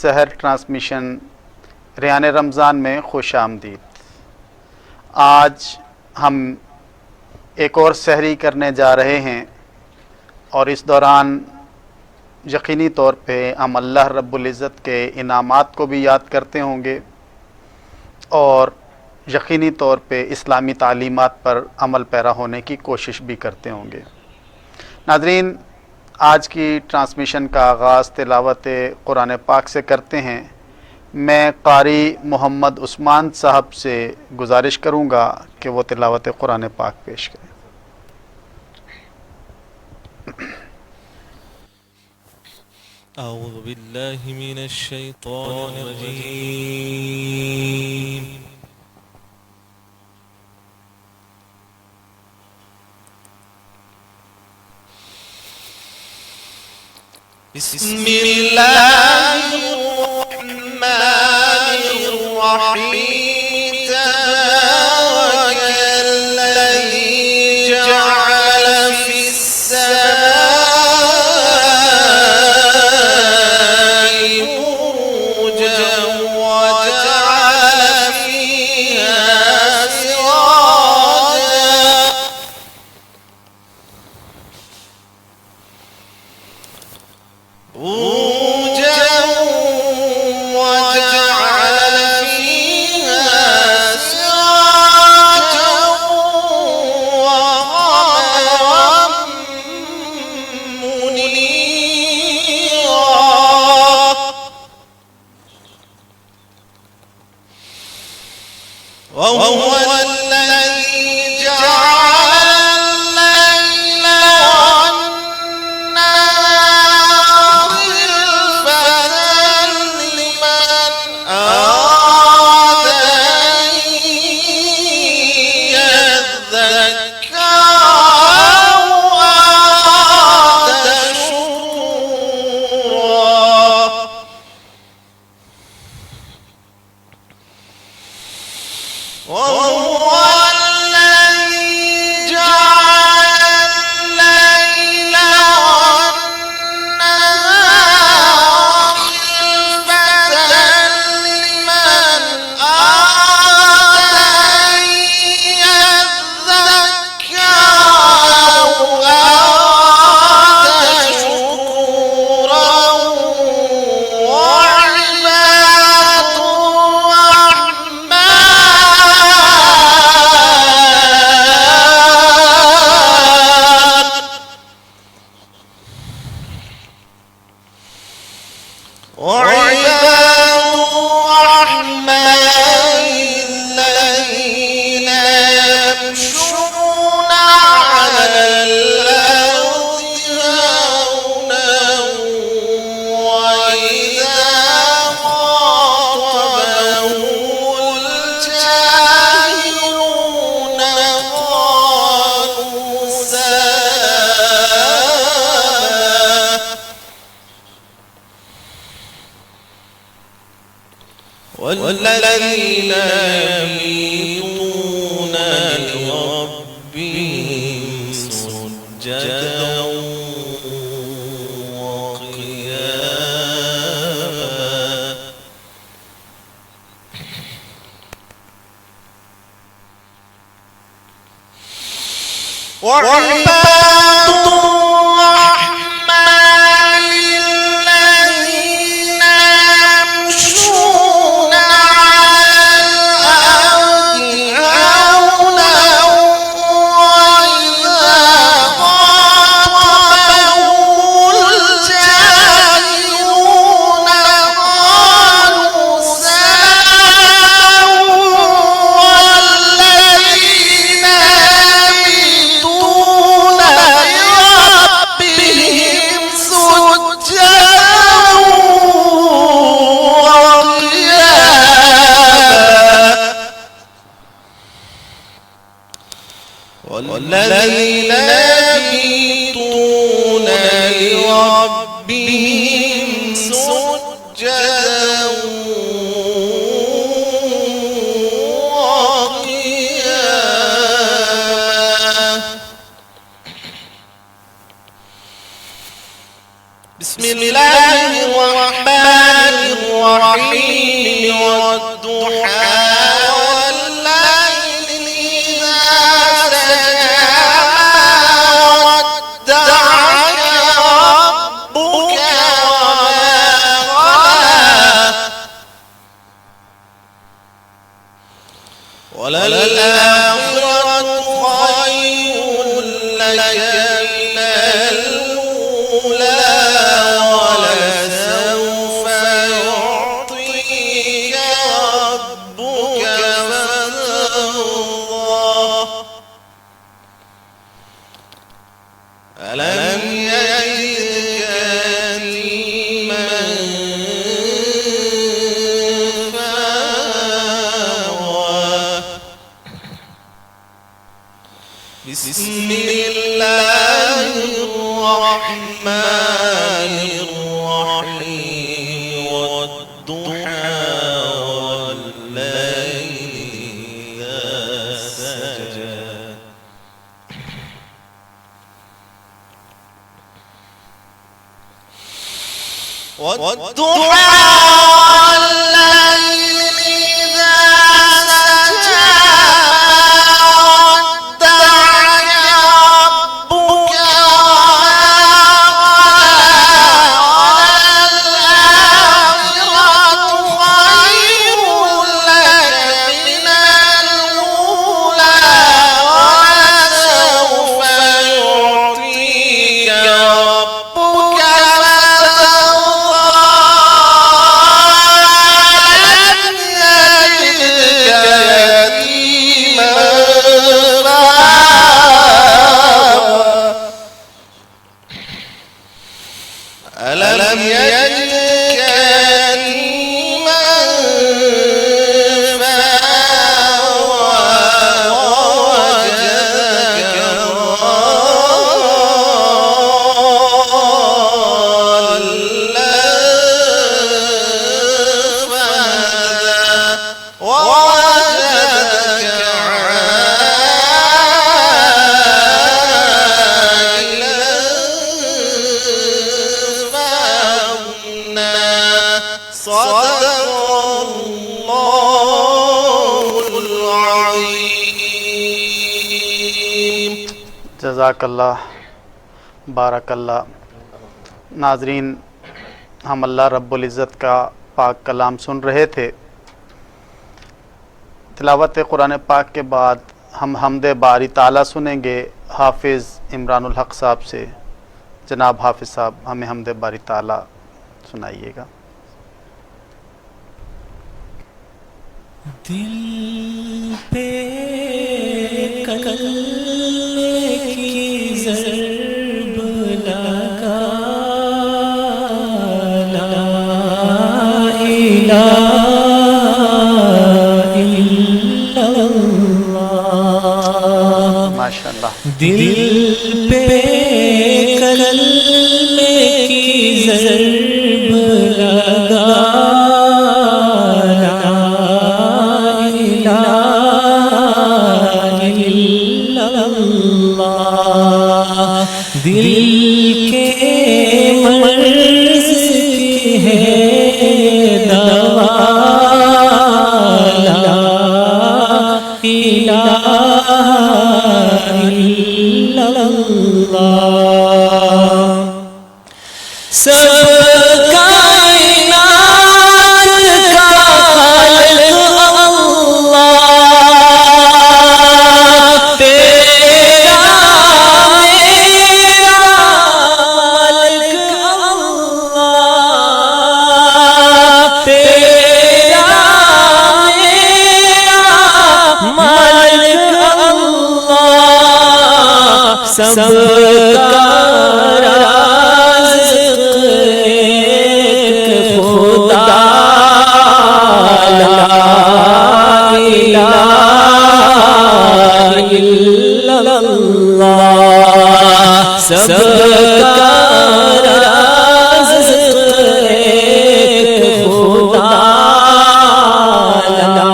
سحر transmission Rehan رمضان میں خوش آمدید۔ آج ہم ایک اور سحری کرنے جا رہے ہیں اور اس دوران یقینی طور پہ ہم اللہ رب العزت کے انعامات کو بھی یاد کرتے ہوں گے اور یقینی طور پہ اسلامی تعلیمات پر عمل پیرا ہونے کی کوشش بھی کرتے ہوں گے۔ ناظرین، آج کی ٹرانسمیشن کا آغاز تلاوت قرآن پاک سے کرتے ہیں۔ میں قاری محمد عثمان صاحب سے گزارش کروں گا کہ وہ تلاوت قرآن پاک پیش کریں۔ اعوذ باللہ من الشیطان الرجیم۔ بسم اللہ الرحمن الرحیم۔ تبارک الذی جعل فی السماء بروجا وجعل فیہا سراجا وهو الذي جعل الليل والنهار خلفة لمن أراد أن يذكر أو أراد شكورا وهو الذي جعل الليل والنهار خلفة لمن أراد أن يذكر أو أراد شكورا وعباد الرحمن الذين يمشون على الأرض هونا وإذا خاطبهم الجاهلون قالوا سلاما والذين يبيتون لربهم سجدا وقياما وعباد الرحمن الذين يمشون على الأرض هونا وإذا خاطبهم الجاهلون قالوا سلاما والذين يبيتون لربهم سجدا وقياما والذين يبيتون لربهم سجدا وقياما بسم الله الرحمن الرحيم الرحيم والضحى والليل إذا سجى ودعك ربك وما قلى وللآخرة خير لك من الأولى ولسوف يعطيك ربك فترضى ألم يجدك يتيما فآوى بسم الله الرحمن الرحيم والضحى والليل إذا سجى والضحى والليل إذا سجى ودعك ربك وللآخرة خير لك من الأولى ولسوف يعطيك ربك ألم يجدك يتيما فآوى ووجدك ضالا فهدى ووجدك عائلا صدق الله العظيم. جزاک اللہ، بارک اللہ. ناظرین، ہم اللہ رب العزت کا پاک کلام سن رہے تھے. تلاوت قرآن پاک کے بعد ہم حمد باری تعالیٰ سنیں گے حافظ عمران الحق صاحب سے. جناب حافظ صاحب ہمیں حمد باری تعالیٰ سنائیے گا. دل پہ کلے کی ضرب لگا، لا الہ الا اللہ. ماشاءاللہ. دل پہ کلے کی ضرب لگا، دل کے مرض کی ہے دوا، لا الہ الا اللہ. سب کائنات کا خالق اللہ، تیرا میرا مالک اللہ، تیرا میرا مالک اللہ. سب کا رازق ایک خدا، لا الہ الا اللہ. سب کا رازق ایک خدا، لا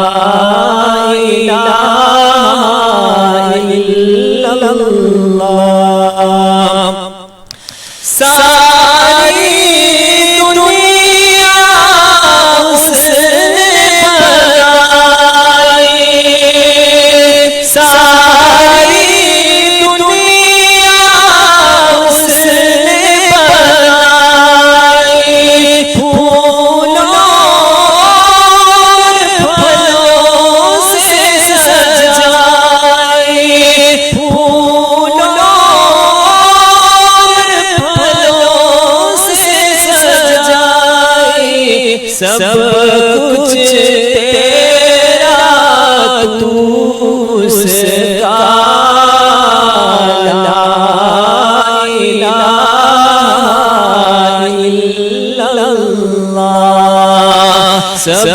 الہ الا اللہ. سب کچھ تیرا تو اس کا لا الہ الا اللہ سب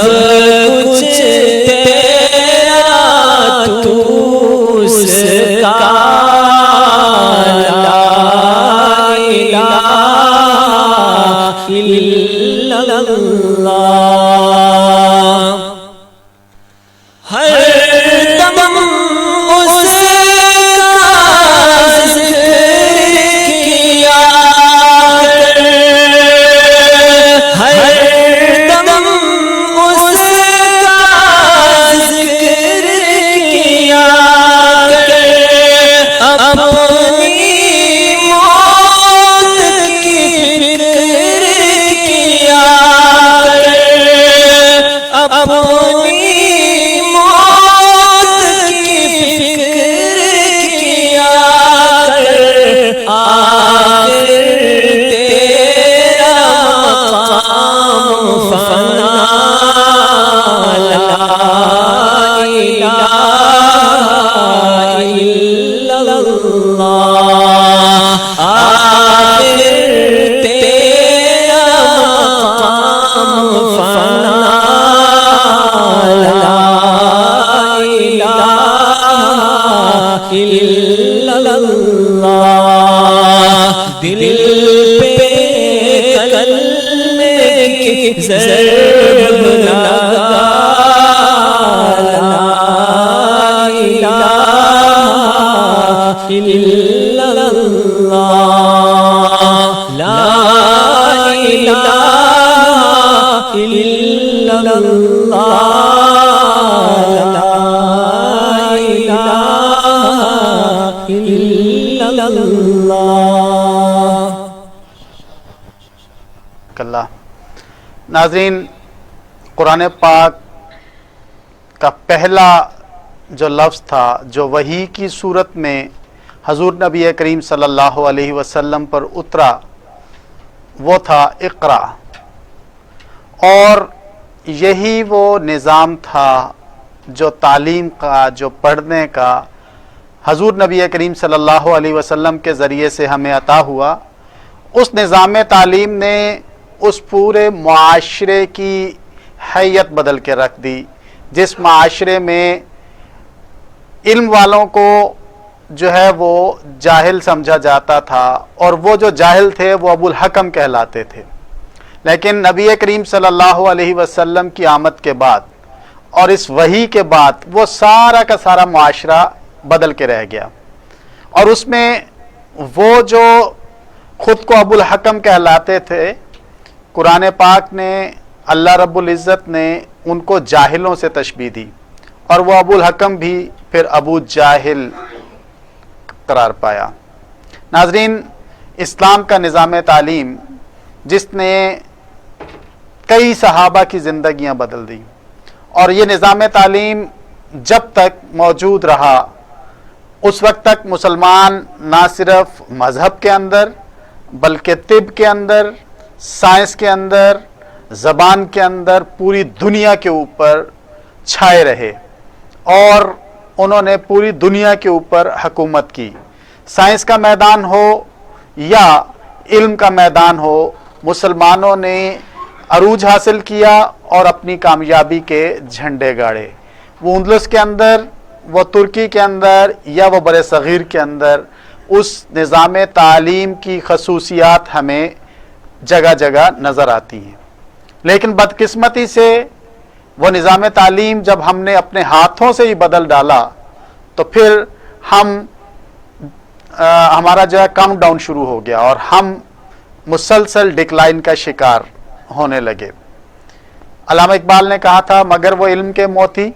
کچھ تیرا تو اس کا لا الہ الا اللہ ہر دم اس کا ذکر کیا ہر دم اس کا ذکر کیا اپنی موت کی فکر کیا اپنی موت کی فکر کیا آخر تیرا مقام فنا لا الہ الا اللہ آخر تیرا مقام فنا لا الہ الا اللہ دل پہ کلمے کی ضرب لگا لا الہ الا اللہ لا الہ الا اللہ لا الہ الا اللہ اللہ ناظرین قرآن پاک کا پہلا جو لفظ تھا جو وحی کی صورت میں حضور نبی کریم صلی اللہ علیہ وسلم پر اترا وہ تھا اقرا اور یہی وہ نظام تھا جو تعلیم کا جو پڑھنے کا حضور نبی کریم صلی اللہ علیہ وسلم کے ذریعے سے ہمیں عطا ہوا اس نظام تعلیم نے اس پورے معاشرے کی حیت بدل کے رکھ دی جس معاشرے میں علم والوں کو جو ہے وہ جاہل سمجھا جاتا تھا اور وہ جو جاہل تھے وہ ابو الحکم کہلاتے تھے لیکن نبی کریم صلی اللہ علیہ وسلم کی آمد کے بعد اور اس وحی کے بعد وہ سارا کا سارا معاشرہ بدل کے رہ گیا اور اس میں وہ جو خود کو ابو الحکم کہلاتے تھے قرآن پاک نے اللہ رب العزت نے ان کو جاہلوں سے تشبیہ دی اور وہ ابو الحکم بھی پھر ابو جاہل قرار پایا ناظرین اسلام کا نظام تعلیم جس نے کئی صحابہ کی زندگیاں بدل دی اور یہ نظام تعلیم جب تک موجود رہا اس وقت تک مسلمان نہ صرف مذہب کے اندر بلکہ طب کے اندر سائنس کے اندر زبان کے اندر پوری دنیا کے اوپر چھائے رہے اور انہوں نے پوری دنیا کے اوپر حکومت کی سائنس کا میدان ہو یا علم کا میدان ہو مسلمانوں نے عروج حاصل کیا اور اپنی کامیابی کے جھنڈے گاڑے وہ اندلس کے اندر وہ ترکی کے اندر یا وہ بر صغیر کے اندر اس نظام تعلیم کی خصوصیات ہمیں جگہ جگہ نظر آتی ہیں لیکن بدقسمتی سے وہ نظام تعلیم جب ہم نے اپنے ہاتھوں سے ہی بدل ڈالا تو پھر ہمارا جو ہے کاؤنٹ ڈاؤن شروع ہو گیا اور ہم مسلسل ڈکلائن کا شکار ہونے لگے علامہ اقبال نے کہا تھا مگر وہ علم کے موتی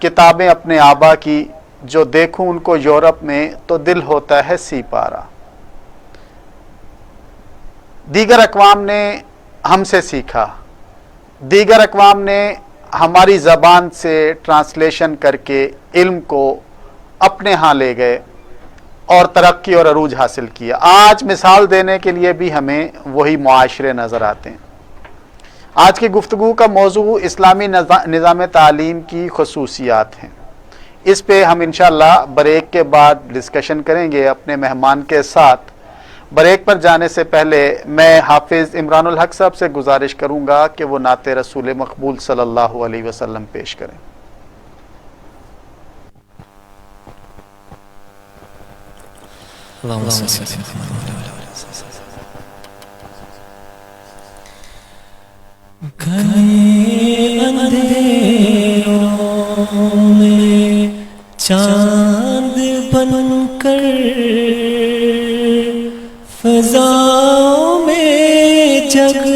کتابیں اپنے آبا کی جو دیکھوں ان کو یورپ میں تو دل ہوتا ہے سی پارا دیگر اقوام نے ہم سے سیکھا دیگر اقوام نے ہماری زبان سے ٹرانسلیشن کر کے علم کو اپنے ہاں لے گئے اور ترقی اور عروج حاصل کیا آج مثال دینے کے لیے بھی ہمیں وہی معاشرے نظر آتے ہیں آج کی گفتگو کا موضوع اسلامی نظام تعلیم کی خصوصیات ہیں۔ اس پہ ہم انشاءاللہ بریک کے بعد ڈسکشن کریں گے اپنے مہمان کے ساتھ۔ بریک پر جانے سے پہلے میں حافظ عمران الحق صاحب سے گزارش کروں گا کہ وہ نعت رسول مقبول صلی اللہ علیہ وسلم پیش کریں۔ گھنے اندھیروں میں چاند بن کر فضاؤں میں جگمگانے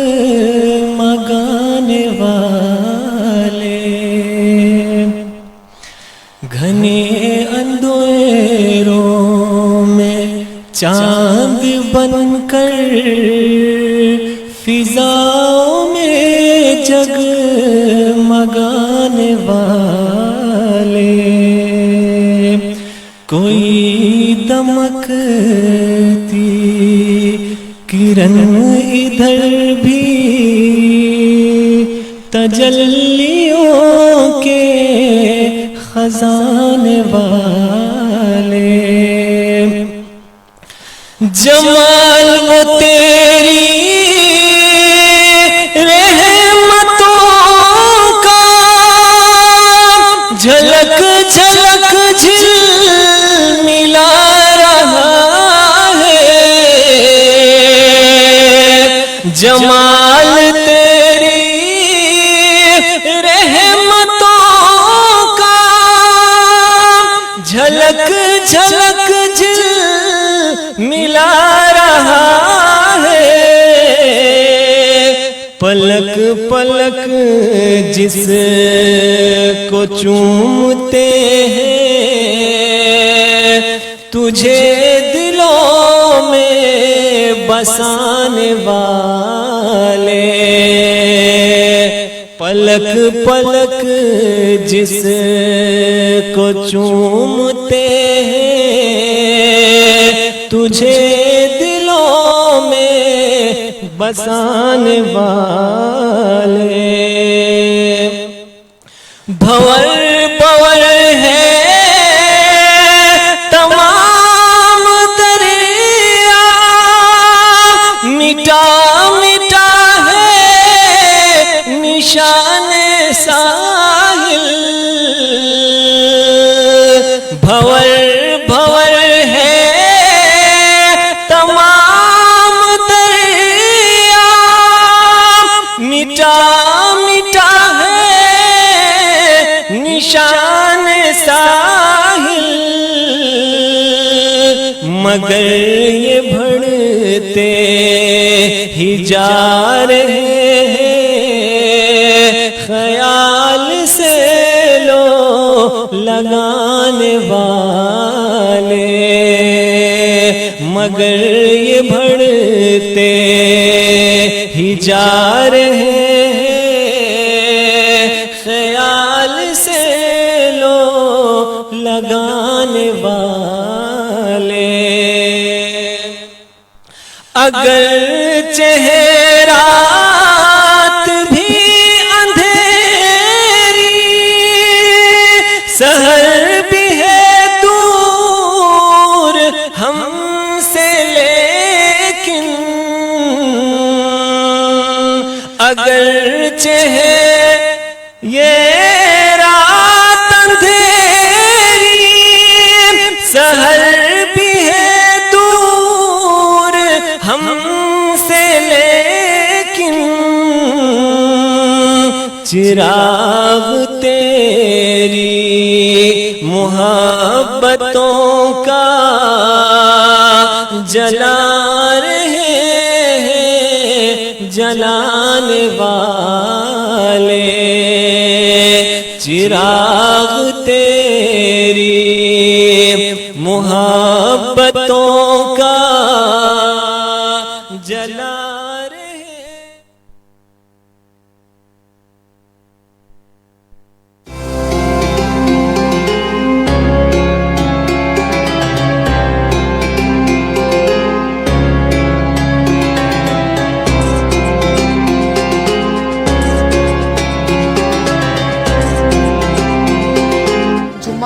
والے، گھنے اندھیروں میں چاند بن کر فضاؤں میں جگمگانے والے، کوئی دمکتی کرن ادھر بھی تجلیوں کے خزانے والے، جمال وہ تیری رحمتوں کا جھلک جھلک جھل ملا رہا ہے، جمال تیری رحمتوں کا جھلک جھلک جھل ملا رہا ہے، پلک پلک جس کو چومتے ہیں تجھے دلوں میں بسانے والے، پلک پلک جس کو چومتے ہیں تجھے دلوں میں بسانے والے، بھور بھور ہے تمام دریا، مٹا مٹا ہے نشان ساحل، بھور بھور ہے تمام دریا، مٹا مٹا ہے نشان ساحل، مگر یہ بڑھتے ہی جا رہے ہیں خیال سے لو لگانے والے، مگر یہ بڑھتے ہی جا رہے ہیں خیال سے لو لگانے والے، اگر چہرات بھی اندھیری سحر بھی ہے دور ہم سے، لیکن اگرچہ ہے یہ رات اندھیری سحر بھی ہے دور ہم سے، لیکن چراغ تیری محبتوں کا جلا رہے ہیں جلانے والے، چراغ تیری محبتوں کا جلا رہے۔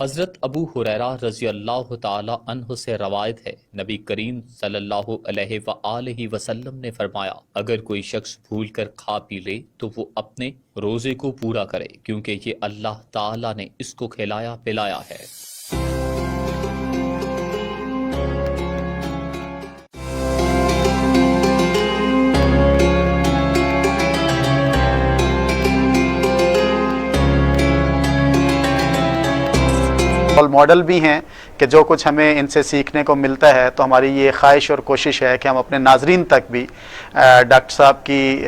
حضرت ابو ہریرہ رضی اللہ تعالی عنہ سے روایت ہے، نبی کریم صلی اللہ علیہ وآلہ وسلم نے فرمایا، اگر کوئی شخص بھول کر کھا پی لے تو وہ اپنے روزے کو پورا کرے، کیونکہ یہ اللہ تعالی نے اس کو کھلایا پلایا ہے۔ رول ماڈل بھی ہیں کہ جو کچھ ہمیں ان سے سیکھنے کو ملتا ہے، تو ہماری یہ خواہش اور کوشش ہے کہ ہم اپنے ناظرین تک بھی ڈاکٹر صاحب کی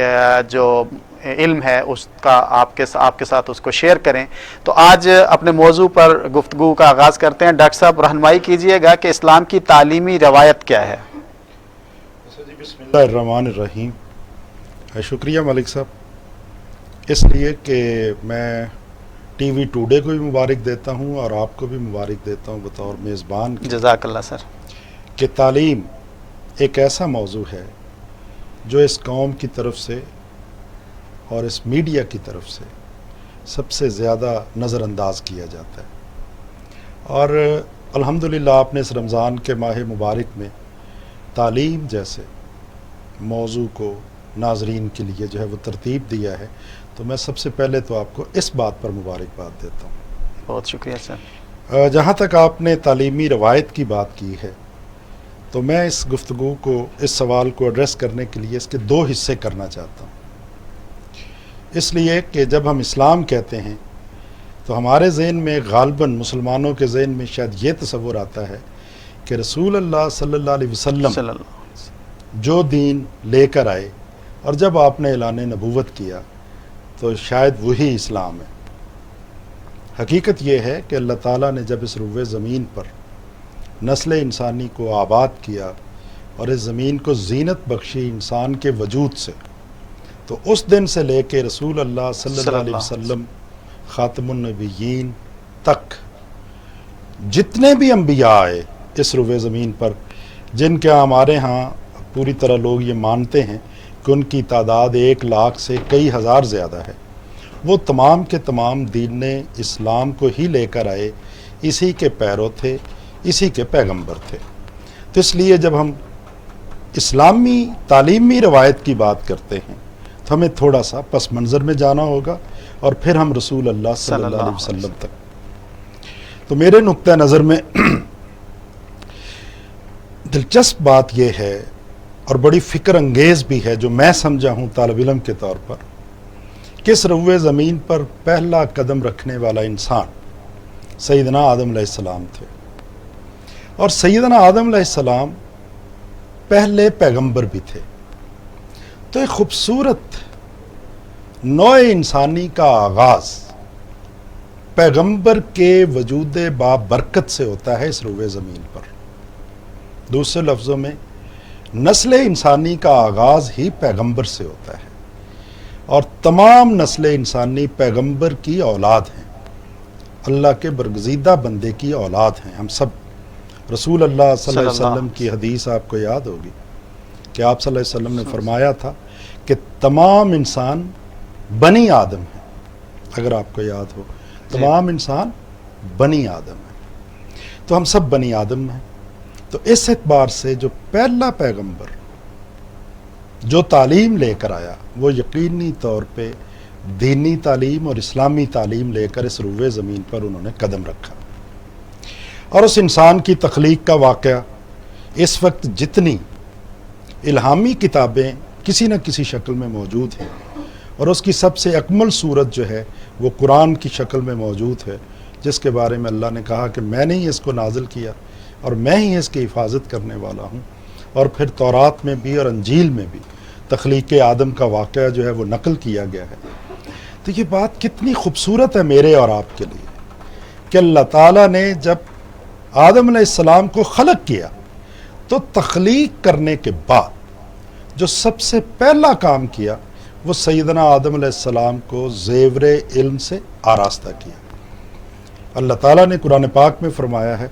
جو علم ہے اس کا آپ کے ساتھ اس کو شیئر کریں۔ تو آج اپنے موضوع پر گفتگو کا آغاز کرتے ہیں۔ ڈاکٹر صاحب رہنمائی کیجئے گا کہ اسلام کی تعلیمی روایت کیا ہے؟ بسم اللہ الرحمن الرحیم۔ شکریہ ملک صاحب، اس لیے کہ میں ٹی وی ٹوڈے کو بھی مبارک دیتا ہوں اور آپ کو بھی مبارک دیتا ہوں بطور میزبان کے، جزاک اللہ سر۔ کہ تعلیم ایک ایسا موضوع ہے جو اس قوم کی طرف سے اور اس میڈیا کی طرف سے سب سے زیادہ نظر انداز کیا جاتا ہے، اور الحمدللہ آپ نے اس رمضان کے ماہ مبارک میں تعلیم جیسے موضوع کو ناظرین کے لیے جو ہے وہ ترتیب دیا ہے، تو میں سب سے پہلے تو آپ کو اس بات پر مبارکباد دیتا ہوں۔ بہت شکریہ سر۔ جہاں تک آپ نے تعلیمی روایت کی بات کی ہے، تو میں اس گفتگو کو، اس سوال کو ایڈریس کرنے کے لیے اس کے دو حصے کرنا چاہتا ہوں، اس لیے کہ جب ہم اسلام کہتے ہیں تو ہمارے ذہن میں غالباً مسلمانوں کے ذہن میں شاید یہ تصور آتا ہے کہ رسول اللہ صلی اللہ علیہ وسلم جو دین لے کر آئے اور جب آپ نے اعلان نبوت کیا تو شاید وہی اسلام ہے۔ حقیقت یہ ہے کہ اللہ تعالیٰ نے جب اس روئے زمین پر نسل انسانی کو آباد کیا اور اس زمین کو زینت بخشی انسان کے وجود سے، تو اس دن سے لے کے رسول اللہ صلی اللہ علیہ وسلم خاتم النبیین تک جتنے بھی انبیاء آئے اس روئے زمین پر، جن کے ہمارے ہاں پوری طرح لوگ یہ مانتے ہیں کہ ان کی تعداد 1,00,000 سے کئی ہزار زیادہ ہے، وہ تمام کے تمام دین اسلام کو ہی لے کر آئے، اسی کے پیرو تھے، اسی کے پیغمبر تھے۔ تو اس لیے جب ہم اسلامی تعلیمی روایت کی بات کرتے ہیں تو ہمیں تھوڑا سا پس منظر میں جانا ہوگا اور پھر ہم رسول اللہ صلی اللہ علیہ وسلم تک۔ تو میرے نقطہ نظر میں دلچسپ بات یہ ہے اور بڑی فکر انگیز بھی ہے، جو میں سمجھا ہوں طالب علم کے طور پر، کہ اس روئے زمین پر پہلا قدم رکھنے والا انسان سیدنا آدم علیہ السلام تھے، اور سیدنا آدم علیہ السلام پہلے پیغمبر بھی تھے۔ تو ایک خوبصورت نوع انسانی کا آغاز پیغمبر کے وجود بابرکت سے ہوتا ہے اس روئے زمین پر۔ دوسرے لفظوں میں نسل انسانی کا آغاز ہی پیغمبر سے ہوتا ہے، اور تمام نسل انسانی پیغمبر کی اولاد ہیں، اللہ کے برگزیدہ بندے کی اولاد ہیں ہم سب۔ رسول اللہ صلی اللہ علیہ وسلم کی حدیث آپ کو یاد ہوگی کہ آپ صلی اللہ علیہ وسلم نے فرمایا تھا کہ تمام انسان بنی آدم ہیں، اگر آپ کو یاد ہو، تمام انسان بنی آدم ہیں، تو ہم سب بنی آدم ہیں۔ تو اس اعتبار سے جو پہلا پیغمبر جو تعلیم لے کر آیا، وہ یقینی طور پہ دینی تعلیم اور اسلامی تعلیم لے کر اس روئے زمین پر انہوں نے قدم رکھا۔ اور اس انسان کی تخلیق کا واقعہ اس وقت جتنی الہامی کتابیں کسی نہ کسی شکل میں موجود ہیں، اور اس کی سب سے اکمل صورت جو ہے وہ قرآن کی شکل میں موجود ہے، جس کے بارے میں اللہ نے کہا کہ میں نے ہی اس کو نازل کیا اور میں ہی اس کی حفاظت کرنے والا ہوں۔ اور پھر تورات میں بھی اور انجیل میں بھی تخلیق آدم کا واقعہ جو ہے وہ نقل کیا گیا ہے۔ تو یہ بات کتنی خوبصورت ہے میرے اور آپ کے لیے کہ اللہ تعالیٰ نے جب آدم علیہ السلام کو خلق کیا تو تخلیق کرنے کے بعد جو سب سے پہلا کام کیا وہ سیدنا آدم علیہ السلام کو زیور علم سے آراستہ کیا۔ اللہ تعالیٰ نے قرآن پاک میں فرمایا ہے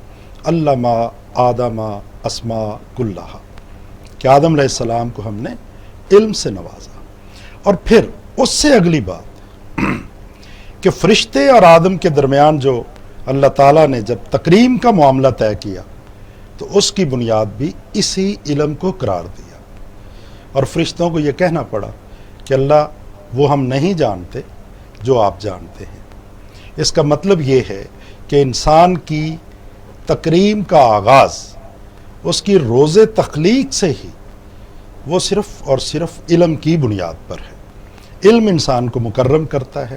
علامہ آدم اسماء کلہا، کہ آدم علیہ السلام کو ہم نے علم سے نوازا. اور پھر اس سے اگلی بات کہ فرشتے اور آدم کے درمیان جو اللہ تعالیٰ نے جب تکریم کا معاملہ طے کیا تو اس کی بنیاد بھی اسی علم کو قرار دیا. اور فرشتوں کو یہ کہنا پڑا کہ اللہ وہ ہم نہیں جانتے جو آپ جانتے ہیں. اس کا مطلب یہ ہے کہ انسان کی تکریم کا آغاز اس کی روز تخلیق سے ہی وہ صرف اور صرف علم کی بنیاد پر ہے. علم انسان کو مکرم کرتا ہے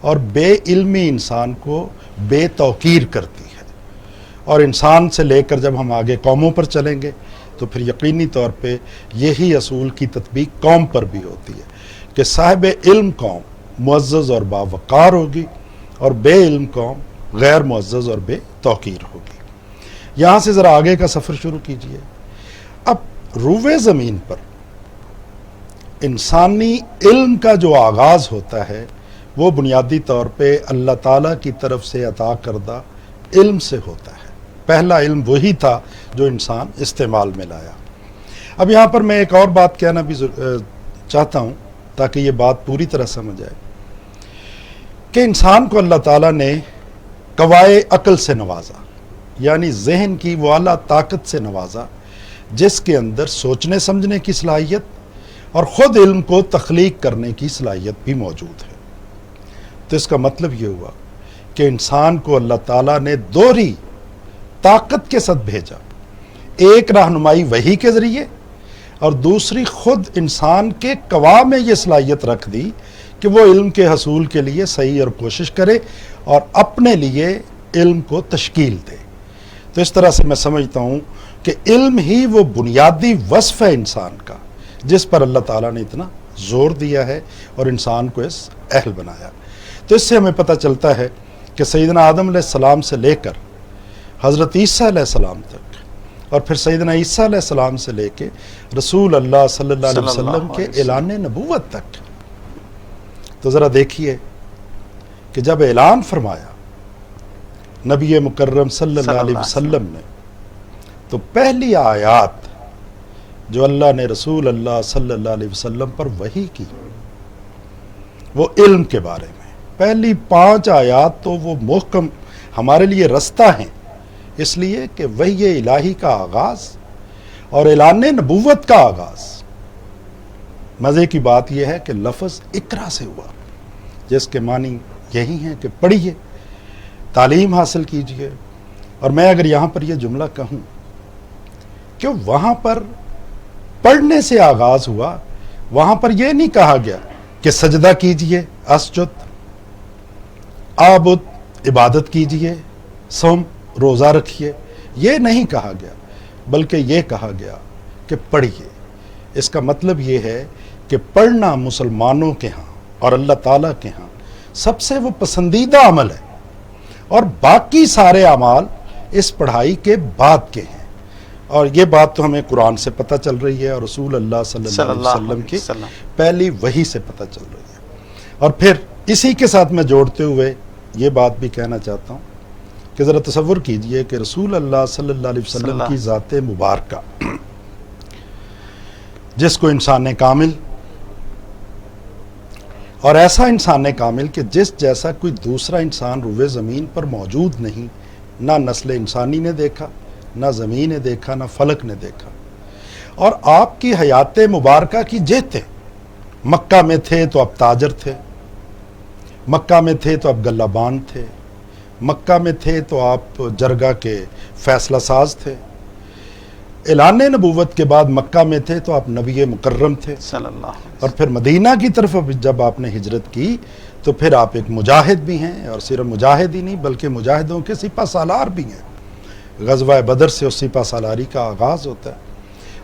اور بے علمی انسان کو بے توقیر کرتی ہے. اور انسان سے لے کر جب ہم آگے قوموں پر چلیں گے تو پھر یقینی طور پہ یہی اصول کی تطبیق قوم پر بھی ہوتی ہے کہ صاحب علم قوم معزز اور باوقار ہوگی اور بے علم قوم غیر معزز اور بے توقیر ہوگی. یہاں سے ذرا آگے کا سفر شروع کیجئے. اب روئے زمین پر انسانی علم کا جو آغاز ہوتا ہے وہ بنیادی طور پہ اللہ تعالیٰ کی طرف سے عطا کردہ علم سے ہوتا ہے. پہلا علم وہی تھا جو انسان استعمال میں لایا. اب یہاں پر میں ایک اور بات کہنا بھی چاہتا ہوں تاکہ یہ بات پوری طرح سمجھ آئے کہ انسان کو اللہ تعالیٰ نے قوائے عقل سے نوازا، یعنی ذہن کی وہ اعلیٰ طاقت سے نوازا جس کے اندر سوچنے سمجھنے کی صلاحیت اور خود علم کو تخلیق کرنے کی صلاحیت بھی موجود ہے. تو اس کا مطلب یہ ہوا کہ انسان کو اللہ تعالیٰ نے دوہری طاقت کے ساتھ بھیجا. ایک رہنمائی وحی کے ذریعے اور دوسری خود انسان کے قوا میں یہ صلاحیت رکھ دی کہ وہ علم کے حصول کے لیے صحیح اور کوشش کرے اور اپنے لیے علم کو تشکیل دے. تو اس طرح سے میں سمجھتا ہوں کہ علم ہی وہ بنیادی وصف ہے انسان کا جس پر اللہ تعالیٰ نے اتنا زور دیا ہے اور انسان کو اس اہل بنایا. تو اس سے ہمیں پتہ چلتا ہے کہ سیدنا آدم علیہ السلام سے لے کر حضرت عیسیٰ علیہ السلام تک اور پھر سیدنا عیسیٰ علیہ السلام سے لے کے رسول اللہ صلی اللہ علیہ وسلم کے اعلان نبوت تک، تو ذرا دیکھیے کہ جب اعلان فرمایا نبی مکرم صلی اللہ علیہ وسلم نے تو پہلی آیات جو اللہ نے رسول اللہ صلی اللہ علیہ وسلم پر وحی کی وہ علم کے بارے میں. پہلی 5 آیات تو وہ محکم ہمارے لیے رستہ ہیں، اس لیے کہ وحی الہی کا آغاز اور اعلان نبوت کا آغاز. مزے کی بات یہ ہے کہ لفظ اقرا سے ہوا جس کے معنی یہی ہیں کہ پڑھیے، تعلیم حاصل کیجئے. اور میں اگر یہاں پر یہ جملہ کہوں کہ وہاں پر پڑھنے سے آغاز ہوا، وہاں پر یہ نہیں کہا گیا کہ سجدہ کیجئے، اسجد، عابد، عبادت کیجئے، صوم، روزہ رکھیے، یہ نہیں کہا گیا، بلکہ یہ کہا گیا کہ پڑھیے. اس کا مطلب یہ ہے کہ پڑھنا مسلمانوں کے ہاں اور اللہ تعالیٰ کے ہاں سب سے وہ پسندیدہ عمل ہے اور باقی سارے اعمال اس پڑھائی کے بعد کے ہیں. اور یہ بات تو ہمیں قرآن سے پتہ چل رہی ہے اور رسول اللہ صلی اللہ علیہ وسلم کی پہلی وحی سے پتہ چل رہی ہے. اور پھر اسی کے ساتھ میں جوڑتے ہوئے یہ بات بھی کہنا چاہتا ہوں کہ ذرا تصور کیجئے کہ رسول اللہ صلی اللہ علیہ وسلم کی ذات مبارکہ جس کو انسان کامل اور ایسا انسان کامل کہ جس جیسا کوئی دوسرا انسان روئے زمین پر موجود نہیں، نہ نسل انسانی نے دیکھا، نہ زمین نے دیکھا، نہ فلک نے دیکھا. اور آپ کی حیات مبارکہ کی جہتیں مکہ میں تھے تو آپ تاجر تھے، مکہ میں تھے تو آپ گلہ بان تھے، مکہ میں تھے تو آپ جرگہ کے فیصلہ ساز تھے، اعلان نبوت کے بعد مکہ میں تھے تو آپ نبی مکرم تھے صلی اللہ علیہ وسلم. اور پھر مدینہ کی طرف جب آپ نے ہجرت کی تو پھر آپ ایک مجاہد بھی ہیں، اور صرف مجاہد ہی نہیں بلکہ مجاہدوں کے سپہ سالار بھی ہیں. غزوہ بدر سے اس سپہ سالاری کا آغاز ہوتا ہے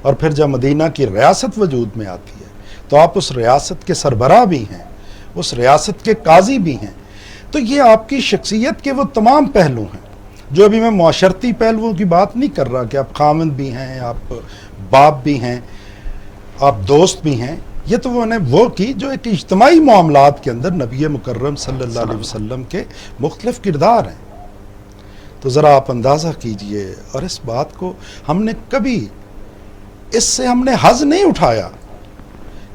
اور پھر جب مدینہ کی ریاست وجود میں آتی ہے تو آپ اس ریاست کے سربراہ بھی ہیں، اس ریاست کے قاضی بھی ہیں. تو یہ آپ کی شخصیت کے وہ تمام پہلو ہیں جو ابھی میں معاشرتی پہلوؤں کی بات نہیں کر رہا کہ آپ خاوند بھی ہیں، آپ باپ بھی ہیں، آپ دوست بھی ہیں. یہ تو وہ کی جو ایک اجتماعی معاملات کے اندر نبی مکرم صلی اللہ علیہ وسلم کے مختلف کردار ہیں. تو ذرا آپ اندازہ کیجئے، اور اس بات کو ہم نے کبھی اس سے ہم نے حظ نہیں اٹھایا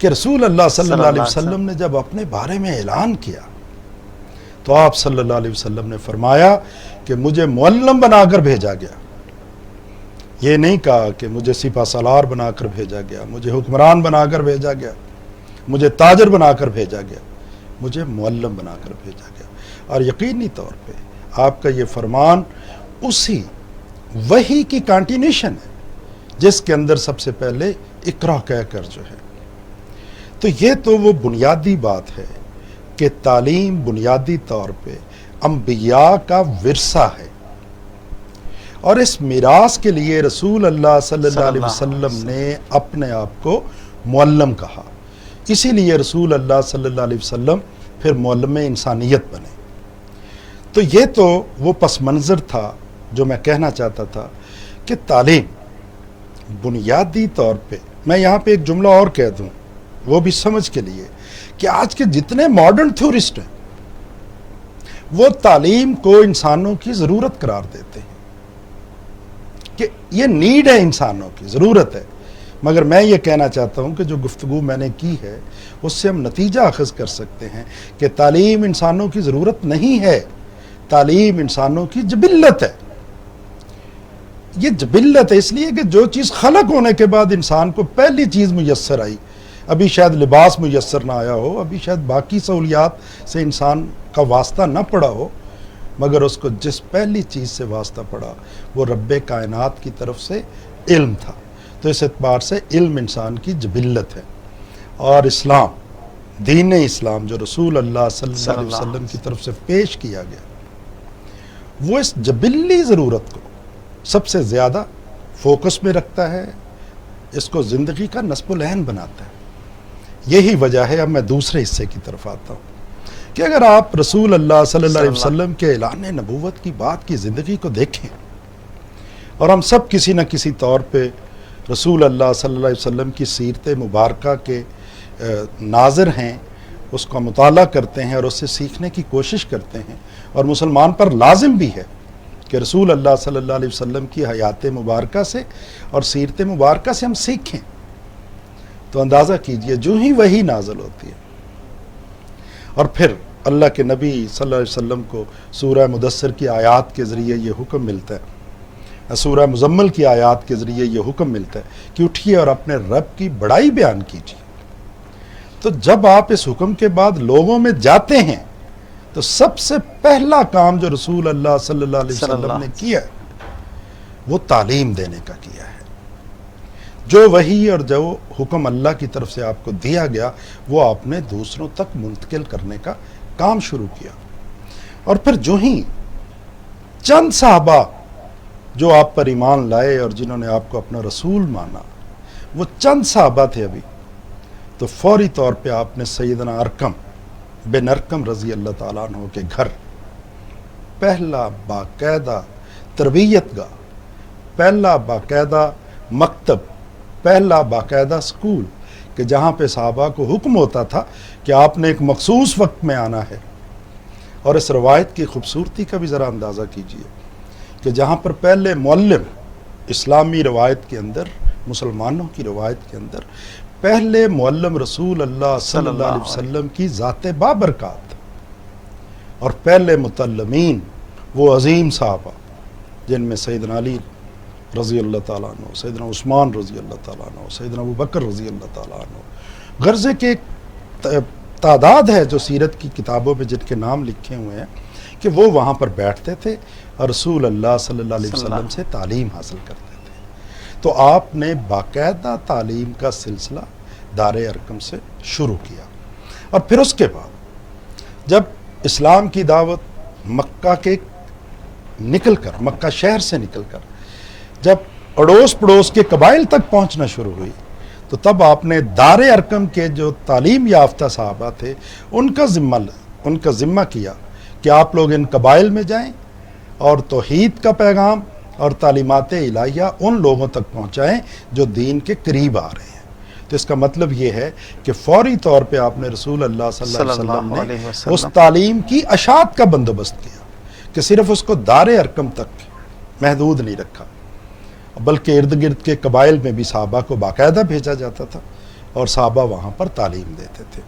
کہ رسول اللہ صلی اللہ علیہ وسلم نے جب اپنے بارے میں اعلان کیا تو آپ صلی اللہ علیہ وسلم نے فرمایا کہ مجھے معلم بنا کر بھیجا گیا. یہ نہیں کہا کہ مجھے سپہ سالار بنا کر بھیجا گیا، مجھے حکمران بنا کر بھیجا گیا، مجھے تاجر بنا کر بھیجا گیا، مجھے معلم بنا کر بھیجا گیا. اور یقینی طور پہ آپ کا یہ فرمان اسی وحی کی کانٹینیوشن ہے جس کے اندر سب سے پہلے اقرا کہہ کر جو ہے. تو یہ تو وہ بنیادی بات ہے کہ تعلیم بنیادی طور پہ انبیاء کا ورثہ ہے، اور اس میراث کے لیے رسول اللہ صلی اللہ علیہ وسلم نے اپنے آپ کو معلم کہا. اسی لیے رسول اللہ صلی اللہ علیہ وسلم پھر معلم انسانیت بنے. تو یہ تو وہ پس منظر تھا جو میں کہنا چاہتا تھا کہ تعلیم بنیادی طور پہ، میں یہاں پہ ایک جملہ اور کہہ دوں وہ بھی سمجھ کے لیے، کہ آج کے جتنے ماڈرن تھیورسٹ ہیں وہ تعلیم کو انسانوں کی ضرورت قرار دیتے ہیں کہ یہ نیڈ ہے، انسانوں کی ضرورت ہے. مگر میں یہ کہنا چاہتا ہوں کہ جو گفتگو میں نے کی ہے اس سے ہم نتیجہ اخذ کر سکتے ہیں کہ تعلیم انسانوں کی ضرورت نہیں ہے، تعلیم انسانوں کی جبلت ہے. یہ جبلت ہے اس لیے کہ جو چیز خلق ہونے کے بعد انسان کو پہلی چیز میسر آئی، ابھی شاید لباس میسر نہ آیا ہو، ابھی شاید باقی سہولیات سے انسان کا واسطہ نہ پڑا ہو، مگر اس کو جس پہلی چیز سے واسطہ پڑا وہ رب کائنات کی طرف سے علم تھا. تو اس اعتبار سے علم انسان کی جبلت ہے. اور اسلام، دین اسلام جو رسول اللہ صلی اللہ علیہ وسلم کی طرف سے پیش کیا گیا، وہ اس جبلی ضرورت کو سب سے زیادہ فوکس میں رکھتا ہے، اس کو زندگی کا نصب العین بناتا ہے. یہی وجہ ہے. اب میں دوسرے حصے کی طرف آتا ہوں کہ اگر آپ رسول اللہ صلی اللہ علیہ وسلم کے اعلان نبوت کی بات کی زندگی کو دیکھیں، اور ہم سب کسی نہ کسی طور پہ رسول اللہ صلی اللہ علیہ وسلم کی سیرت مبارکہ کے ناظر ہیں، اس کا مطالعہ کرتے ہیں اور اس سے سیکھنے کی کوشش کرتے ہیں، اور مسلمان پر لازم بھی ہے کہ رسول اللہ صلی اللہ علیہ وسلم کی حیات مبارکہ سے اور سیرت مبارکہ سے ہم سیکھیں. تو اندازہ کیجئے جو ہی وہی نازل ہوتی ہے اور پھر اللہ کے نبی صلی اللہ علیہ وسلم کو سورہ مدثر کی آیات کے ذریعے یہ حکم ملتا ہے، سورہ مزمل کی آیات کے ذریعے یہ حکم ملتا ہے کہ اٹھیے اور اپنے رب کی بڑائی بیان کیجیے. تو جب آپ اس حکم کے بعد لوگوں میں جاتے ہیں تو سب سے پہلا کام جو رسول اللہ صلی اللہ علیہ وسلم نے کیا وہ تعلیم دینے کا کیا ہے. جو وحی اور جو حکم اللہ کی طرف سے آپ کو دیا گیا وہ آپ نے دوسروں تک منتقل کرنے کا کام شروع کیا. اور پھر جو ہی چند صحابہ جو آپ پر ایمان لائے اور جنہوں نے آپ کو اپنا رسول مانا، وہ چند صحابہ تھے ابھی، تو فوری طور پہ آپ نے سیدنا ارقم بن ارقم رضی اللہ تعالیٰ عنہ کے گھر پہلا باقاعدہ تربیت گاہ، پہلا باقاعدہ مکتب، پہلا باقاعدہ سکول کہ جہاں پہ صحابہ کو حکم ہوتا تھا کہ آپ نے ایک مخصوص وقت میں آنا ہے. اور اس روایت کی خوبصورتی کا بھی ذرا اندازہ کیجئے کہ جہاں پر پہلے معلم اسلامی روایت کے اندر، مسلمانوں کی روایت کے اندر پہلے معلم رسول اللہ صلی اللہ علیہ وسلم کی ذات بابرکات، اور پہلے متعلمین وہ عظیم صحابہ جن میں سیدنا علی رضی اللہ تعالیٰ عنہ، سیدنا عثمان رضی اللہ تعالیٰ عنہ، سیدنا ابو بکر رضی اللہ تعالیٰ عنہ، غرضے کے ایک تعداد ہے جو سیرت کی کتابوں میں جن کے نام لکھے ہوئے ہیں کہ وہ وہاں پر بیٹھتے تھے اور رسول اللہ صلی اللہ علیہ وسلم سے تعلیم حاصل کرتے تھے. تو آپ نے باقاعدہ تعلیم کا سلسلہ دار ارقم سے شروع کیا. اور پھر اس کے بعد جب اسلام کی دعوت مکہ کے نکل کر، مکہ شہر سے نکل کر جب اڑوس پڑوس کے قبائل تک پہنچنا شروع ہوئی تو تب آپ نے دار ارقم کے جو تعلیم یافتہ صحابہ تھے ان کا ذمہ کیا کہ آپ لوگ ان قبائل میں جائیں اور توحید کا پیغام اور تعلیمات الہیہ ان لوگوں تک پہنچائیں جو دین کے قریب آ رہے ہیں. تو اس کا مطلب یہ ہے کہ فوری طور پہ آپ نے رسول اللہ صلی اللہ علیہ وسلم نے اس تعلیم کی اشاعت کا بندوبست کیا کہ صرف اس کو دار ارقم تک محدود نہیں رکھا، بلکہ ارد گرد کے قبائل میں بھی صحابہ کو باقاعدہ بھیجا جاتا تھا اور صحابہ وہاں پر تعلیم دیتے تھے.